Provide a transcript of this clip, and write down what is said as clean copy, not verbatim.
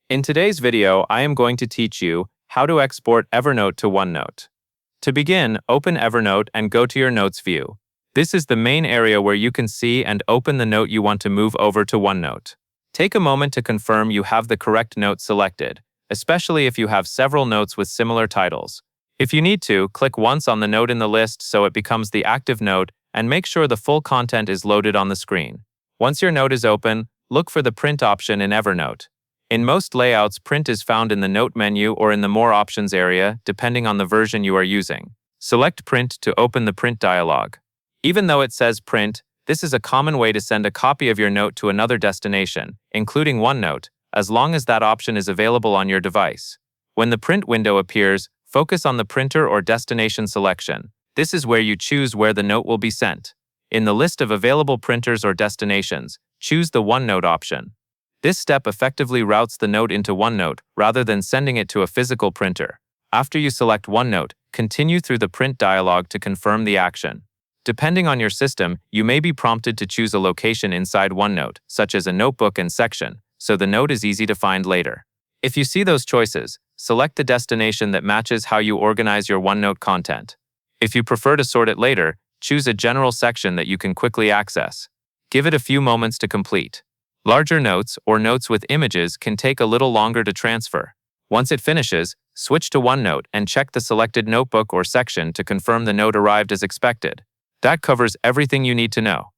In today's video, I am going to teach you how to export Evernote to OneNote. To begin, open Evernote and go to your Notes view. This is the main area where you can see and open the note you want to move over to OneNote. Take a moment to confirm you have the correct note selected, especially if you have several notes with similar titles. If you need to, click once on the note in the list so it becomes the active note and make sure the full content is loaded on the screen. Once your note is open, look for the print option in Evernote. In most layouts, print is found in the Note menu or in the More Options area, depending on the version you are using. Select Print to open the print dialog. Even though it says print, this is a common way to send a copy of your note to another destination, including OneNote, as long as that option is available on your device. When the print window appears, focus on the printer or destination selection. This is where you choose where the note will be sent. In the list of available printers or destinations, choose the OneNote option. This step effectively routes the note into OneNote rather than sending it to a physical printer. After you select OneNote, continue through the print dialog to confirm the action. Depending on your system, you may be prompted to choose a location inside OneNote, such as a notebook and section, so the note is easy to find later. If you see those choices, select the destination that matches how you organize your OneNote content. If you prefer to sort it later, choose a general section that you can quickly access. Give it a few moments to complete. Larger notes or notes with images can take a little longer to transfer. Once it finishes, switch to OneNote and check the selected notebook or section to confirm the note arrived as expected. That covers everything you need to know.